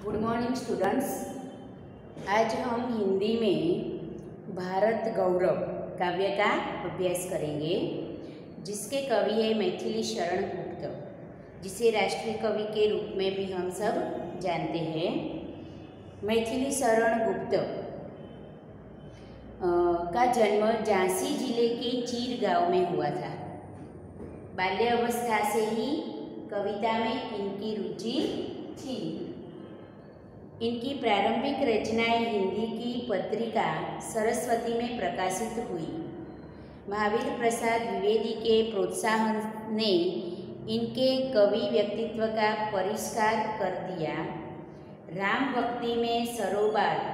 Good morning students. आज हम हिंदी में भारत गौरव काव्य का अभ्यास करेंगे, जिसके कवि है मैथिली शरण गुप्त, जिसे राष्ट्रीय कवि के रूप में भी हम सब जानते हैं। मैथिली शरण गुप्त का जन्म झांसी जिले के चीर गांव में हुआ था। बाल्यावस्था से ही कविता में इनकी रुचि थी। इनकी प्रारंभिक रचनाएं हिंदी की पत्रिका सरस्वती में प्रकाशित हुई। महावीर प्रसाद द्विवेदी के प्रोत्साहन ने इनके कवि व्यक्तित्व का परिष्कार कर दिया। राम भक्ति में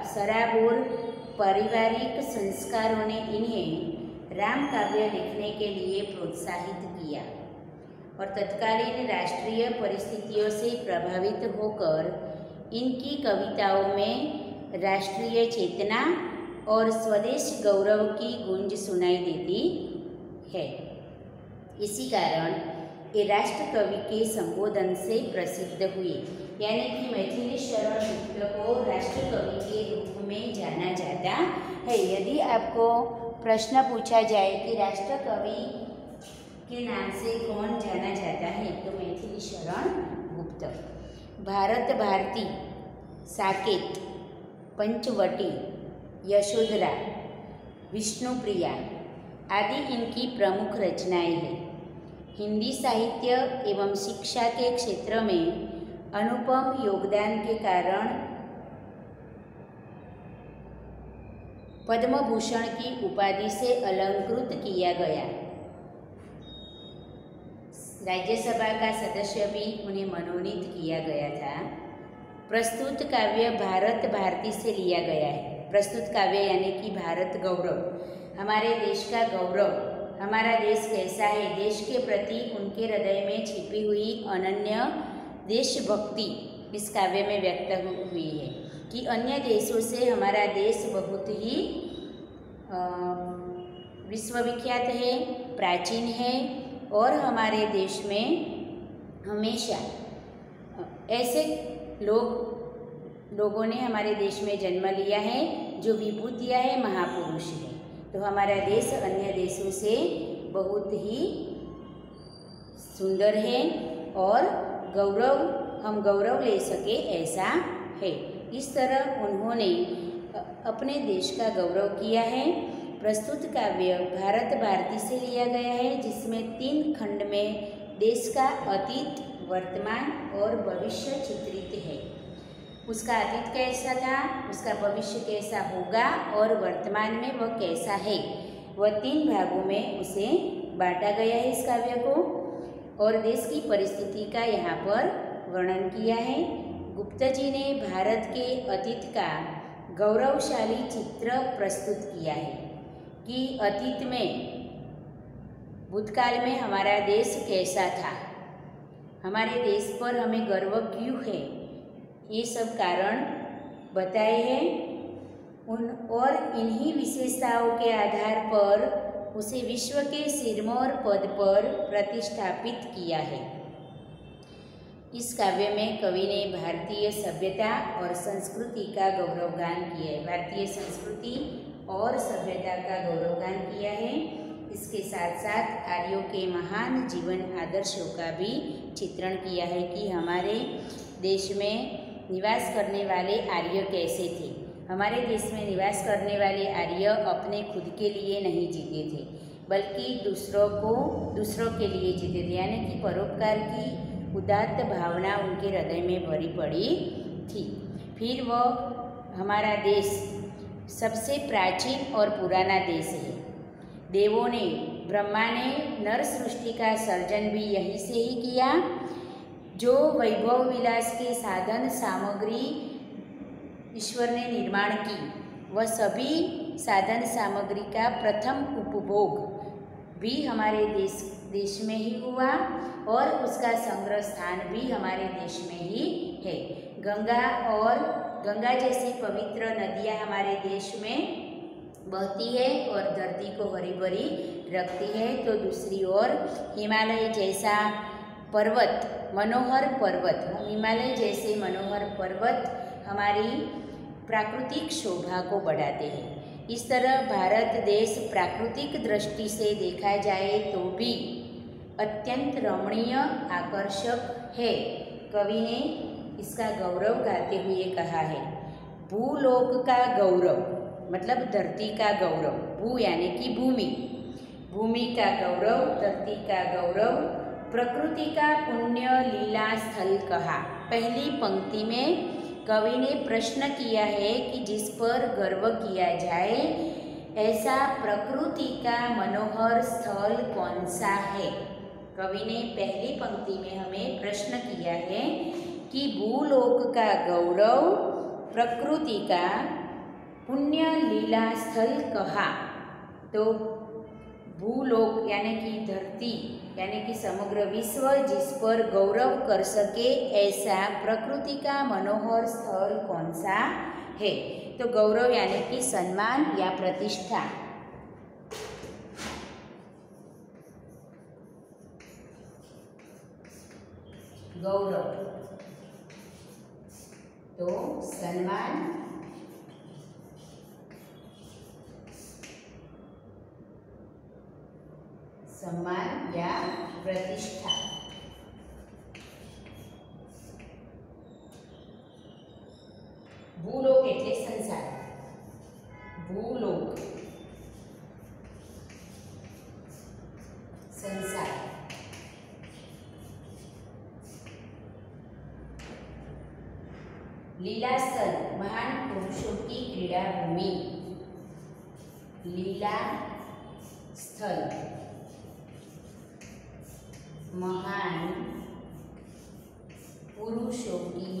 सराबोर पारिवारिक संस्कारों ने इन्हें राम काव्य लिखने के लिए प्रोत्साहित किया और तत्कालीन राष्ट्रीय परिस्थितियों से प्रभावित होकर इनकी कविताओं में राष्ट्रीय चेतना और स्वदेश गौरव की गूंज सुनाई देती है। इसी कारण ये राष्ट्र कवि के संबोधन से प्रसिद्ध हुए, यानी कि मैथिली शरण गुप्त को राष्ट्र कवि के रूप में जाना जाता है। यदि आपको प्रश्न पूछा जाए कि राष्ट्र कवि के नाम से कौन जाना जाता है, तो मैथिली शरण गुप्त। भारत भारती, साकेत, पंचवटी, यशोधरा, विष्णुप्रिया आदि इनकी प्रमुख रचनाएं हैं। हिंदी साहित्य एवं शिक्षा के क्षेत्र में अनुपम योगदान के कारण पद्म भूषण की उपाधि से अलंकृत किया गया। राज्यसभा का सदस्य भी उन्हें मनोनीत किया गया था। प्रस्तुत काव्य भारत भारती से लिया गया है। प्रस्तुत काव्य यानी कि भारत गौरव, हमारे देश का गौरव, हमारा देश कैसा है, देश के प्रति उनके हृदय में छिपी हुई अनन्य देशभक्ति इस काव्य में व्यक्त हुई है कि अन्य देशों से हमारा देश बहुत ही विश्वविख्यात है, प्राचीन है और हमारे देश में हमेशा ऐसे लोगों ने हमारे देश में जन्म लिया है जो विभूतियाँ है, महापुरुष है। तो हमारा देश अन्य देशों से बहुत ही सुंदर है और हम गौरव ले सके ऐसा है। इस तरह उन्होंने अपने देश का गौरव किया है। प्रस्तुत काव्य भारत भारती से लिया गया है, जिसमें 3 खंड में देश का अतीत, वर्तमान और भविष्य चित्रित है। उसका अतीत कैसा था, उसका भविष्य कैसा होगा और वर्तमान में वह कैसा है, वह 3 भागों में उसे बांटा गया है इस काव्य को, और देश की परिस्थिति का यहाँ पर वर्णन किया है। गुप्त जी ने भारत के अतीत का गौरवशाली चित्र प्रस्तुत किया है कि अतीत में, भूतकाल में हमारा देश कैसा था, हमारे देश पर हमें गर्व क्यों है, ये सब कारण बताए हैं। और इन्हीं विशेषताओं के आधार पर उसे विश्व के सिरमौर पद पर प्रतिष्ठापित किया है। इस काव्य में कवि ने भारतीय सभ्यता और संस्कृति का गौरवगान किया है। भारतीय संस्कृति और सभ्यता का गौरवगान किया है। इसके साथ साथ आर्यों के महान जीवन आदर्शों का भी चित्रण किया है कि हमारे देश में निवास करने वाले आर्य कैसे थे। हमारे देश में निवास करने वाले आर्य अपने खुद के लिए नहीं जीते थे, बल्कि दूसरों के लिए जीते थे, यानी कि परोपकार की उदात्त भावना उनके हृदय में भरी पड़ी थी। फिर वह हमारा देश सबसे प्राचीन और पुराना देश है। देवों ने, ब्रह्मा ने नर सृष्टि का सर्जन भी यहीं से ही किया। जो वैभव विलास के साधन सामग्री ईश्वर ने निर्माण की, वह सभी साधन सामग्री का प्रथम उपभोग भी हमारे देश में ही हुआ और उसका संग्रह स्थान भी हमारे देश में ही है। गंगा जैसी पवित्र नदियाँ हमारे देश में बहती है और धरती को हरी भरी रखती है, तो दूसरी ओर हिमालय जैसा पर्वत, मनोहर पर्वत, हिमालय जैसे मनोहर पर्वत हमारी प्राकृतिक शोभा को बढ़ाते हैं। इस तरह भारत देश प्राकृतिक दृष्टि से देखा जाए तो भी अत्यंत रमणीय, आकर्षक है। कवि ने इसका गौरव गाते हुए कहा है, भूलोक का गौरव मतलब धरती का गौरव, भू यानी कि भूमि, भूमि का गौरव, धरती का गौरव, प्रकृति का पुण्य लीला स्थल कहा। पहली पंक्ति में कवि ने प्रश्न किया है कि जिस पर गर्व किया जाए ऐसा प्रकृति का मनोहर स्थल कौन सा है। कवि ने पहली पंक्ति में हमें प्रश्न किया है कि भूलोक का गौरव, प्रकृति का पुण्य लीला स्थल कहा। तो भूलोक यानी कि धरती यानी कि समग्र विश्व जिस पर गौरव कर सके ऐसा प्रकृति का मनोहर स्थल कौन सा है। तो गौरव यानी कि सम्मान या प्रतिष्ठा। गौरव तो सम्मान, सम्मान या प्रतिष्ठा। भूलोक એટલે સંસાર, ભૂલોક સંસાર। लीला स्थल महान पुरुषों की क्रीड़ा भूमि, लीला स्थल महान पुरुषों की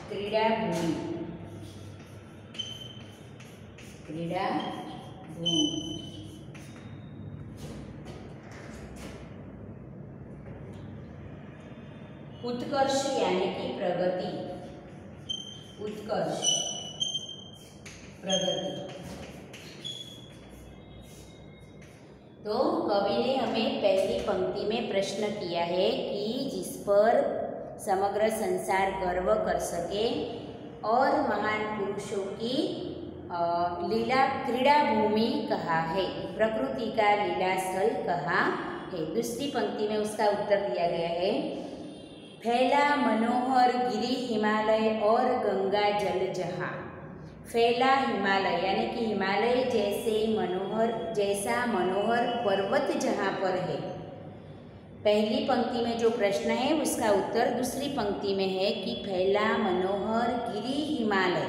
क्रीड़ा भूमि, क्रीड़ा भूमि। उत्कर्ष यानी कि प्रगति, उत्कर्ष प्रगति। तो कवि ने हमें पहली पंक्ति में प्रश्न किया है कि जिस पर समग्र संसार गर्व कर सके और महान पुरुषों की लीला क्रीड़ा भूमि कहा है, प्रकृति का लीला स्थल कहा है। दूसरी पंक्ति में उसका उत्तर दिया गया है, फैला मनोहर गिरी हिमालय और गंगा जल जहाँ। फैला हिमालय यानी कि हिमालय जैसा मनोहर पर्वत जहाँ पर है। पहली पंक्ति में जो प्रश्न है उसका उत्तर दूसरी पंक्ति में है कि फैला मनोहर गिरी हिमालय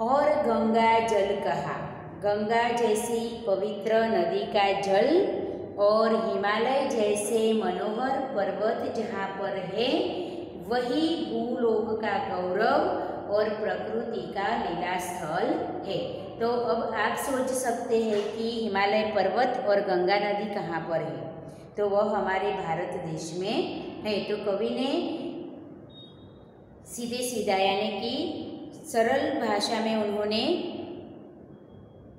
और गंगा जल कहा। गंगा जैसी पवित्र नदी का जल और हिमालय जैसे मनोहर पर्वत जहाँ पर है वही भूलोक का गौरव और प्रकृति का लीला स्थल है। तो अब आप सोच सकते हैं कि हिमालय पर्वत और गंगा नदी कहाँ पर है, तो वह हमारे भारत देश में है। तो कवि ने सीधे सीधा यानी कि सरल भाषा में उन्होंने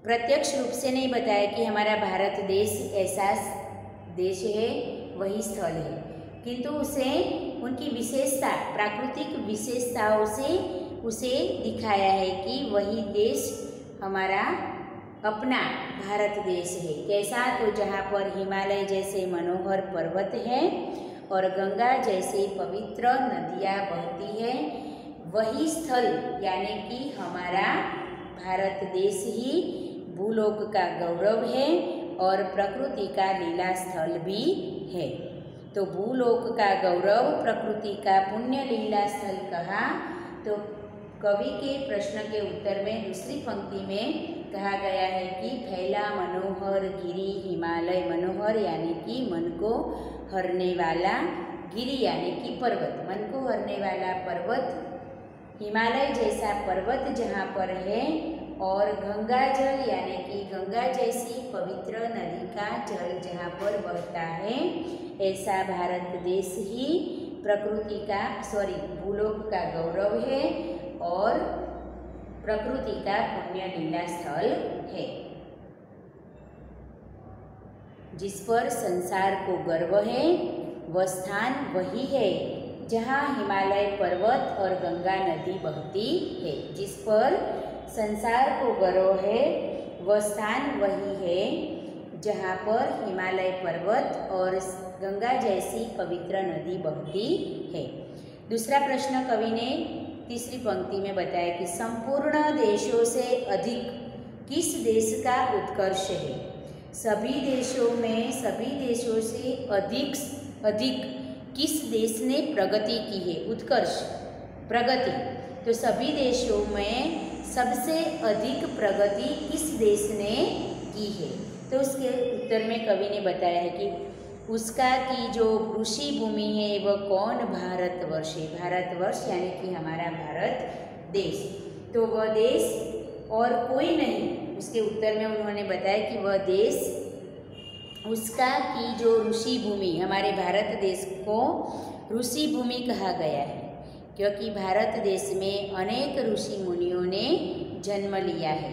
प्रत्यक्ष रूप से नहीं बताया कि हमारा भारत देश ऐसा देश है, वही स्थल है, किंतु उसे उनकी विशेषता, प्राकृतिक विशेषताओं से उसे दिखाया है कि वही देश हमारा अपना भारत देश है। कैसा, तो जहाँ पर हिमालय जैसे मनोहर पर्वत है और गंगा जैसे पवित्र नदियाँ बहती है, वही स्थल यानी कि हमारा भारत देश ही भूलोक का गौरव है और प्रकृति का लीला स्थल भी है। तो भूलोक का गौरव, प्रकृति का पुण्य लीला स्थल कहा। तो कवि के प्रश्न के उत्तर में दूसरी पंक्ति में कहा गया है कि फैला मनोहर गिरी हिमालय। मनोहर यानी कि मन को हरने वाला, गिरी यानी कि पर्वत, मन को हरने वाला पर्वत हिमालय जैसा पर्वत जहाँ पर है, और गंगा जल यानी कि गंगा जैसी पवित्र नदी का जल जहाँ पर बहता है, ऐसा भारत देश ही प्रकृति का भूलोक का गौरव है और प्रकृति का पुण्य लीला स्थल है, जिस पर संसार को गर्व है। वह स्थान वही है जहाँ हिमालय पर्वत और गंगा नदी बहती है। जिस पर संसार को गर्व है वह स्थान वही है जहाँ पर हिमालय पर्वत और गंगा जैसी पवित्र नदी बहती है। दूसरा प्रश्न कवि ने तीसरी पंक्ति में बताया कि संपूर्ण देशों से अधिक किस देश का उत्कर्ष है। सभी देशों से अधिक किस देश ने प्रगति की है। उत्कर्ष प्रगति, तो सभी देशों में सबसे अधिक प्रगति किस देश ने की है। तो उसके उत्तर में कवि ने बताया है कि उसका की जो ऋषि भूमि है वह कौन, भारतवर्ष है। भारतवर्ष यानी कि हमारा भारत देश। तो वह देश और कोई नहीं। उसके उत्तर में उन्होंने बताया कि वह देश, उसका की जो ऋषि भूमि, हमारे भारत देश को ऋषि भूमि कहा गया है क्योंकि भारत देश में अनेक ऋषि मुनियों ने जन्म लिया है।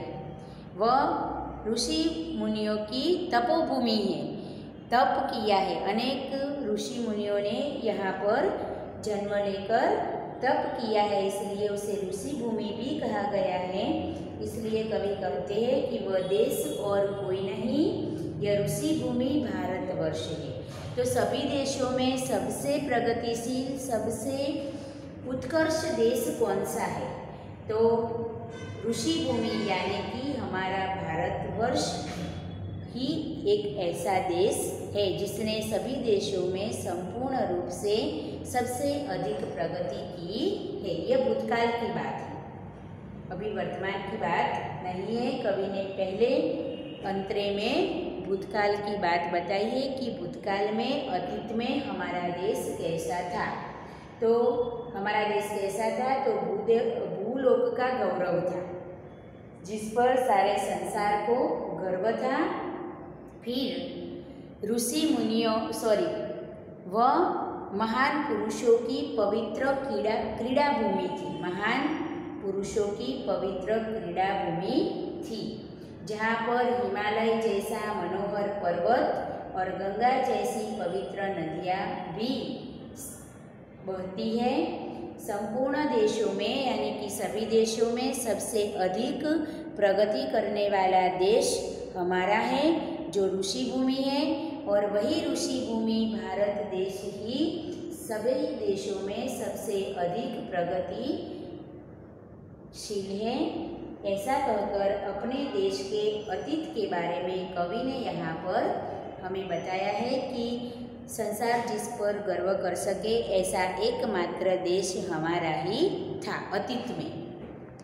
वह ऋषि मुनियों की तपोभूमि है, तप किया है। अनेक ऋषि मुनियों ने यहाँ पर जन्म लेकर तप किया है, इसलिए उसे ऋषि भूमि भी कहा गया है। इसलिए कवि कहते हैं कि वह देश और कोई नहीं, यह ऋषि भूमि भारतवर्ष है। तो सभी देशों में सबसे प्रगतिशील, सबसे उत्कर्ष देश कौन सा है? तो ऋषि भूमि यानी कि हमारा भारतवर्ष ही एक ऐसा देश है जिसने सभी देशों में संपूर्ण रूप से सबसे अधिक प्रगति की है। यह भूतकाल की बात है, अभी वर्तमान की बात नहीं है। कवि ने पहले अंतरे में भूतकाल की बात बताई है कि भूतकाल में, अतीत में हमारा देश कैसा था। तो हमारा देश कैसा था? तो भूलोक का गौरव था, जिस पर सारे संसार को गर्व था। फिर ऋषि मुनियों वह महान पुरुषों की पवित्र क्रीड़ा भूमि थी। महान पुरुषों की पवित्र क्रीड़ा भूमि थी, जहाँ पर हिमालय जैसा मनोहर पर्वत और गंगा जैसी पवित्र नदियाँ भी बहती है। संपूर्ण देशों में यानी कि सभी देशों में सबसे अधिक प्रगति करने वाला देश हमारा है, जो ऋषि भूमि है। और वही ऋषि भूमि भारत देश ही सभी देशों में सबसे अधिक प्रगतिशील है। ऐसा कहकर अपने देश के अतीत के बारे में कवि ने यहाँ पर हमें बताया है कि संसार जिस पर गर्व कर सके ऐसा एकमात्र देश हमारा ही था अतीत में।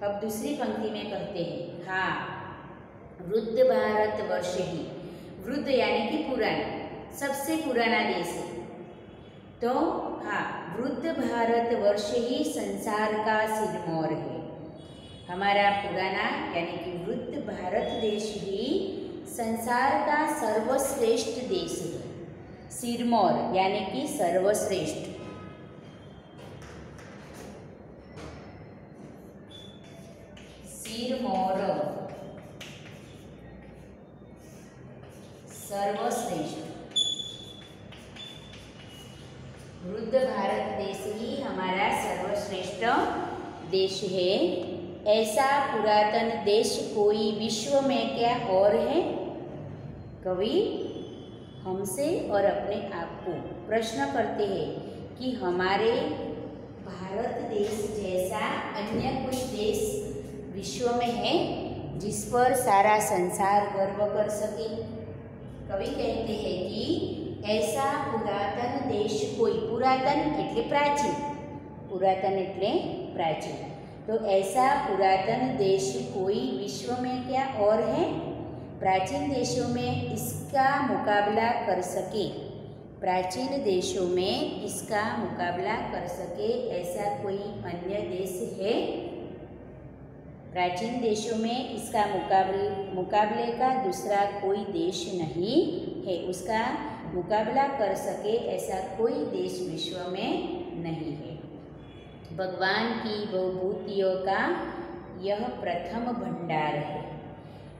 अब दूसरी पंक्ति में कहते हैं, हाँ, वृद्ध भारतवर्ष ही, वृद्ध यानी कि पुराना, सबसे पुराना देश है। तो हाँ, वृद्ध भारतवर्ष ही संसार का सिरमौर है। हमारा पुराना यानी कि वृद्ध भारत देश ही संसार का सर्वश्रेष्ठ देश है। सिरमौर यानी कि सर्वश्रेष्ठ। सिरमौर सर्वश्रेष्ठ। वृद्ध भारत देश ही हमारा सर्वश्रेष्ठ देश है। ऐसा पुरातन देश कोई विश्व में क्या और है? कवि हमसे और अपने आप को प्रश्न करते हैं कि हमारे भारत देश जैसा अन्य कोई देश विश्व में है जिस पर सारा संसार गर्व कर सके? कवि कहते हैं कि ऐसा पुरातन देश कोई, पुरातन એટલે प्राचीन, पुरातन એટલે प्राचीन, तो ऐसा पुरातन देश कोई विश्व में क्या और है? प्राचीन देशों में इसका मुकाबला कर सके, प्राचीन देशों में इसका मुकाबला कर सके ऐसा कोई अन्य देश है? प्राचीन देशों में इसका मुकाबले का दूसरा कोई देश नहीं है। उसका मुकाबला कर सके ऐसा कोई देश विश्व में नहीं है। भगवान की विभूतियों का यह प्रथम भंडार है।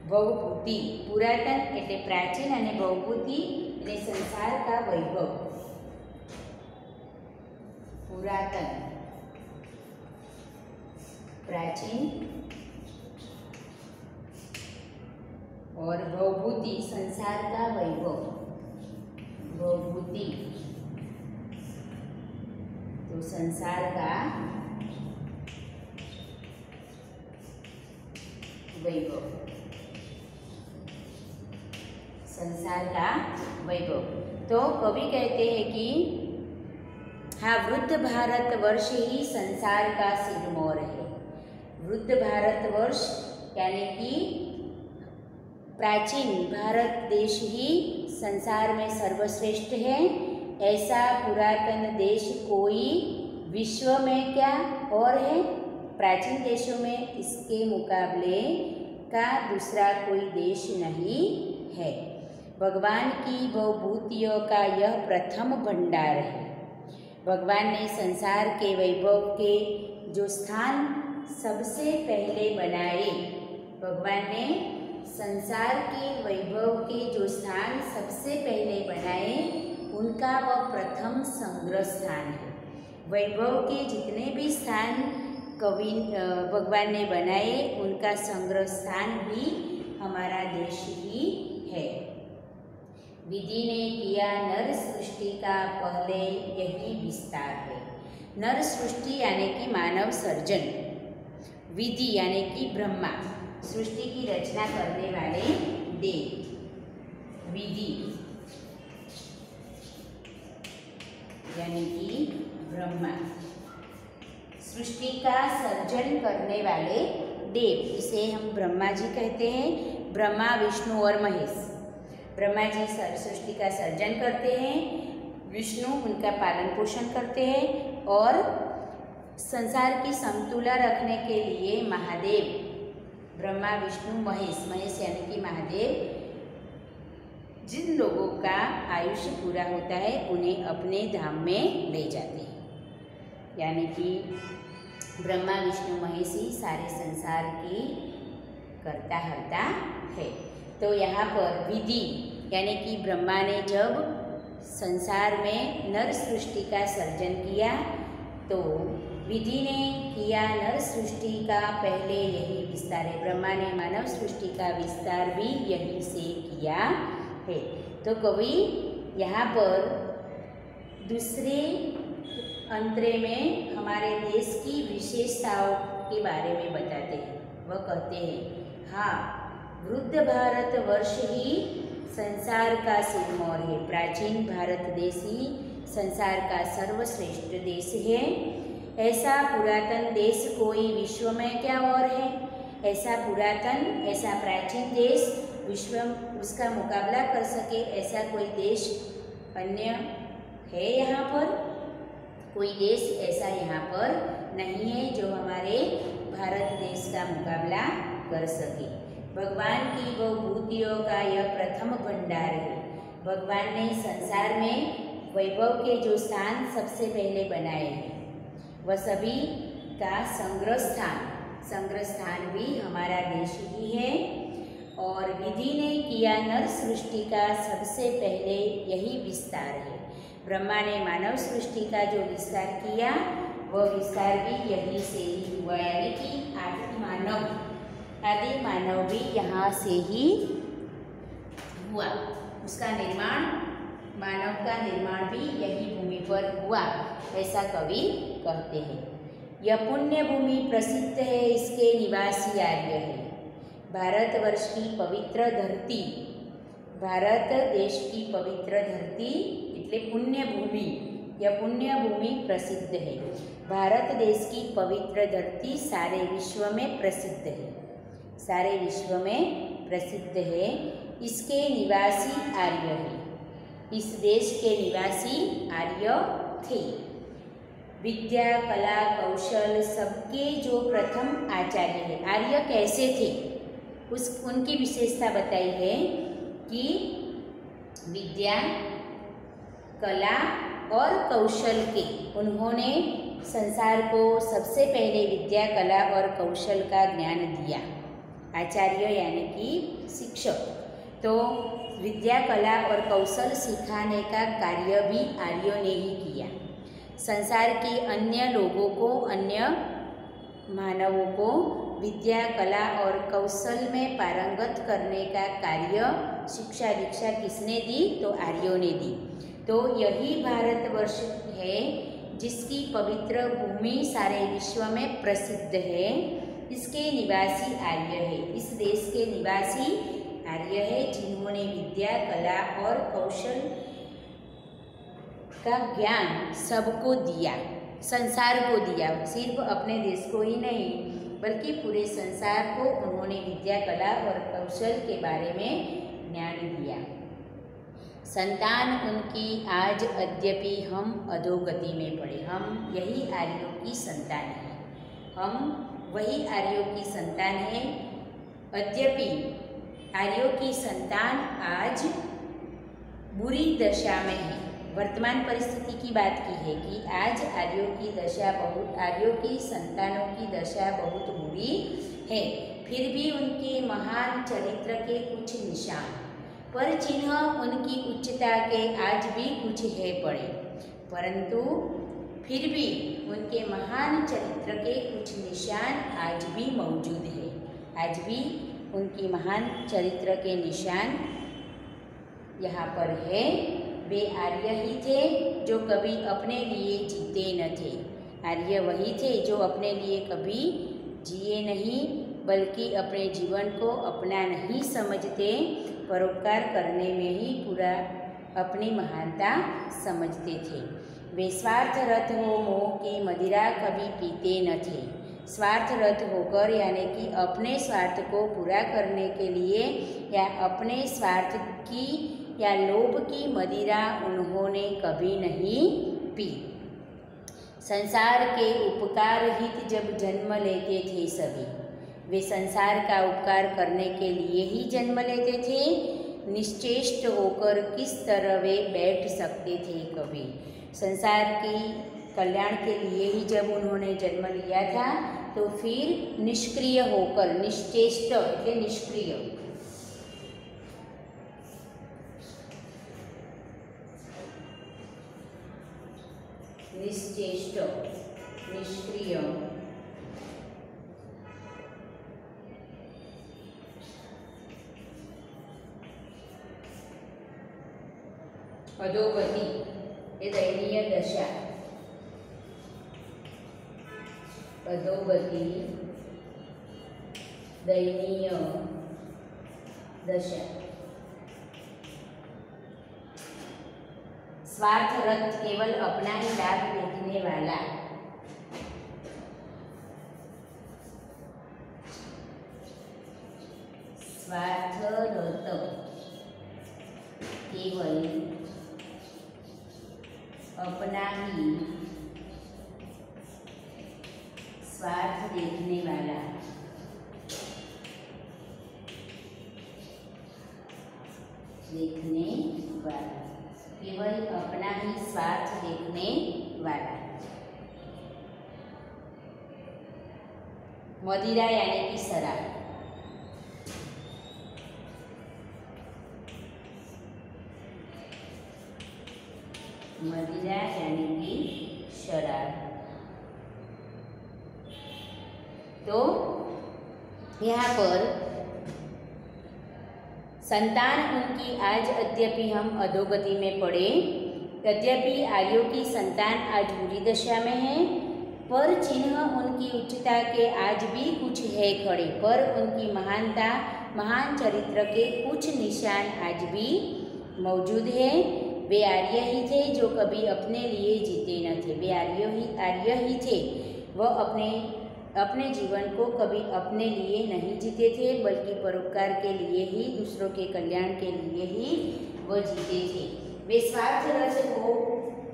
भवभूति पुरातन એટલે પ્રાચીન અને ભવભૂતિ એટલે સંસાર का वैभव। पुरातन प्राचीन और भवभूति संसार का वैभव। भवभूति तो संसार का वैभव, संसार का वैभव। तो कवि कहते हैं कि हाँ, वृद्ध भारतवर्ष ही संसार का सिरमौर है। वृद्ध भारतवर्ष यानी कि प्राचीन भारत देश ही संसार में सर्वश्रेष्ठ है। ऐसा पुरातन देश कोई विश्व में क्या और है? प्राचीन देशों में इसके मुकाबले का दूसरा कोई देश नहीं है। भगवान की भवभूतियों का यह प्रथम भंडार है। भगवान ने संसार के वैभव के जो स्थान सबसे पहले बनाए, भगवान ने संसार के वैभव के जो स्थान सबसे पहले बनाए, उनका वह प्रथम संग्रह स्थान है। वैभव के जितने भी स्थान कवि भगवान ने बनाए, उनका संग्रह स्थान भी हमारा देश ही है। विधि ने किया नर सृष्टि का पहले यही विस्तार है। नर सृष्टि यानी कि मानव सर्जन, विधि यानी कि ब्रह्मा, सृष्टि की रचना करने वाले देव, विधि यानी कि ब्रह्मा, सृष्टि का सर्जन करने वाले देव, इसे हम ब्रह्मा जी कहते हैं। ब्रह्मा, विष्णु और महेश। ब्रह्मा जी सृष्टि का सर्जन करते हैं, विष्णु उनका पालन पोषण करते हैं और संसार की समतुला रखने के लिए महादेव, ब्रह्मा, विष्णु, महेश, महेश यानी कि महादेव, जिन लोगों का आयुष्य पूरा होता है उन्हें अपने धाम में ले जाते हैं। यानी कि ब्रह्मा, विष्णु, महेश ही सारे संसार की करता हरता है। तो यहाँ पर विधि यानी कि ब्रह्मा ने जब संसार में नर सृष्टि का सर्जन किया, तो विधि ने किया नर सृष्टि का पहले यही विस्तार है। ब्रह्मा ने मानव सृष्टि का विस्तार भी यहीं से किया है। तो कवि यहाँ पर दूसरे अंतरे में हमारे देश की विशेषताओं के बारे में बताते हैं। वह कहते हैं, हाँ, वृद्ध भारतवर्ष ही संसार का सिरमौर है। प्राचीन भारत देश ही संसार का सर्वश्रेष्ठ देश है। ऐसा पुरातन देश कोई विश्व में क्या और है? ऐसा पुरातन, ऐसा प्राचीन देश विश्व उसका मुकाबला कर सके, ऐसा कोई देश अन्य है यहाँ पर? कोई देश ऐसा यहाँ पर नहीं है जो हमारे भारत देश का मुकाबला कर सके। भगवान की भवभूतियों का यह प्रथम भंडार है। भगवान ने संसार में वैभव के जो स्थान सबसे पहले बनाए हैं, वह सभी का संग्रह स्थान भी हमारा देश ही है। और विधि ने किया नर सृष्टि का सबसे पहले यही विस्तार है। ब्रह्मा ने मानव सृष्टि का जो विस्तार किया, वह विस्तार भी यहीं से ही हुआ। यानी कि आदि मानव भी यहाँ से ही हुआ। उसका निर्माण, मानव का निर्माण भी यही भूमि पर हुआ, ऐसा कवि कहते हैं। यह पुण्य भूमि प्रसिद्ध है, इसके निवासी आर्य है। भारतवर्ष की पवित्र धरती, भारत देश की पवित्र धरती એટલે પુણ્ય ભૂમિ, यह पुण्य भूमि प्रसिद्ध है। भारत देश की पवित्र धरती सारे विश्व में प्रसिद्ध है, सारे विश्व में प्रसिद्ध है। इसके निवासी आर्य है, इस देश के निवासी आर्य थे। विद्या, कला, कौशल सबके जो प्रथम आचार्य है। आर्य कैसे थे, उनकी विशेषता बताई है कि विद्या, कला और कौशल के उन्होंने संसार को सबसे पहले विद्या, कला और कौशल का ज्ञान दिया। आचार्य यानी कि शिक्षक। तो विद्या, कला और कौशल सिखाने का कार्य भी आर्यों ने ही किया। संसार के अन्य लोगों को, अन्य मानवों को विद्या, कला और कौशल में पारंगत करने का कार्य, शिक्षा दीक्षा किसने दी? तो आर्यों ने दी। तो यही भारतवर्ष है जिसकी पवित्र भूमि सारे विश्व में प्रसिद्ध है। इसके निवासी आर्य है। इस देश के निवासी आर्य है जिन्होंने विद्या, कला और कौशल का ज्ञान सबको दिया, संसार को दिया। सिर्फ अपने देश को ही नहीं बल्कि पूरे संसार को उन्होंने विद्या, कला और कौशल के बारे में ज्ञान दिया। संतान उनकी आज अद्यपि हम अधोगति में पड़े। हम यही आर्यों की संतान हैं। हम वही आर्यों की संतान हैं। अद्यपि आर्यों की संतान आज बुरी दशा में है। वर्तमान परिस्थिति की बात की है कि आज आर्यों की संतानों की दशा बहुत बुरी है। फिर भी उनके महान चरित्र के कुछ निशान, पर चिन्ह उनकी उच्चता के आज भी कुछ है पड़े। परंतु फिर भी उनके महान चरित्र के कुछ निशान आज भी मौजूद है। आज भी उनकी महान चरित्र के निशान यहाँ पर है। वे आर्य ही थे जो कभी अपने लिए जीते न थे। आर्य वही थे जो अपने लिए कभी जिए नहीं, बल्कि अपने जीवन को अपना नहीं समझते, परोपकार करने में ही पूरा अपनी महानता समझते थे। वे स्वार्थरत हो मोह की मदिरा कभी पीते न थे। स्वार्थरत होकर यानी कि अपने स्वार्थ को पूरा करने के लिए या अपने स्वार्थ की या लोभ की मदिरा उन्होंने कभी नहीं पी। संसार के उपकार हित जब जन्म लेते थे सभी, वे संसार का उपकार करने के लिए ही जन्म लेते थे। निश्चेष्ट होकर किस तरह वे बैठ सकते थे कभी। संसार की कल्याण के लिए ही जब उन्होंने जन्म लिया था, तो फिर निष्क्रिय होकर, निश्चेष्ट એટલે निष्क्रिय, निश्चेष्ट, निष्क्रिय, अधोगति ये दयनीय दशा, अधोगति दयनीय दशा। स्वार्थरत केवल अपना ही लाभ देखने वाला, स्वार्थरत केवल अपना ही स्वार्थ देखने वाला, केवल अपना ही स्वार्थ देखने वाला। मदिरा यानी कि शराब, मदिरा यानी कि शराब। तो यहाँ पर संतान उनकी आज अद्यपि हम अधोगति में पड़े। यद्यपि आर्यों की संतान आज बुरी दशा में है, पर चिन्ह उनकी उच्चता के आज भी कुछ है खड़े। पर उनकी महानता, महान चरित्र के कुछ निशान आज भी मौजूद है। वे आर्य ही थे जो कभी अपने लिए जीते न थे। वे आर्य ही थे। वह अपने जीवन को कभी अपने लिए नहीं जीते थे, बल्कि परोपकार के लिए ही, दूसरों के कल्याण के लिए ही वह जीते थे। वे स्वार्थरत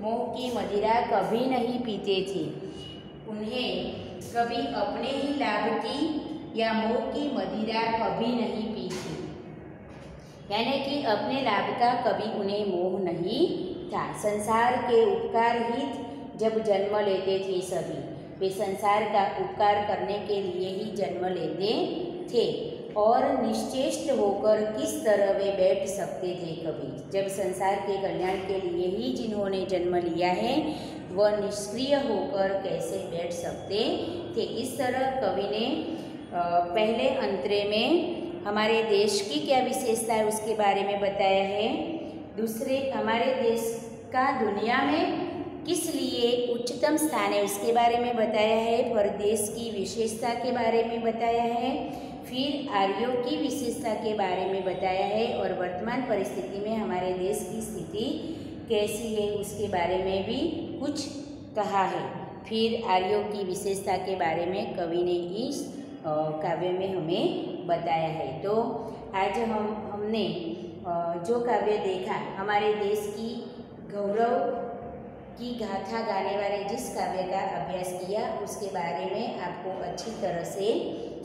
मोह की मदिरा कभी नहीं पीते थे। उन्हें कभी अपने ही लाभ की या मोह की मदिरा कभी नहीं पी थी, यानी कि अपने लाभ का कभी उन्हें मोह नहीं था। संसार के उपकार हित जब जन्म लेते थे सभी, वे संसार का उपकार करने के लिए ही जन्म लेते थे और निश्चेष्ट होकर किस तरह वे बैठ सकते थे कभी। जब संसार के कल्याण के लिए ही जिन्होंने जन्म लिया है वह निष्क्रिय होकर कैसे बैठ सकते थे। इस तरह कवि ने पहले अंतरे में हमारे देश की क्या विशेषता है उसके बारे में बताया है। दूसरे, हमारे देश का दुनिया में किस लिए उच्चतम स्थान है उसके बारे में बताया है। परदेश की विशेषता के बारे में बताया है। फिर आर्यों की विशेषता के बारे में बताया है और वर्तमान परिस्थिति में हमारे देश की स्थिति कैसी है उसके बारे में भी कुछ कहा है। फिर आर्यों की विशेषता के बारे में कवि ने इस काव्य में हमें बताया है। तो आज हमने जो काव्य देखा, हमारे देश की गौरव की गाथा गाने वाले जिस काव्य का अभ्यास किया उसके बारे में आपको अच्छी तरह से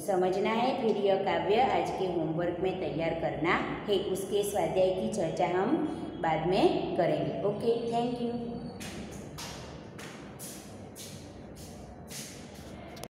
समझना है। फिर यह काव्य आज के होमवर्क में तैयार करना है। उसके स्वाध्याय की चर्चा हम बाद में करेंगे। Okay, thank you.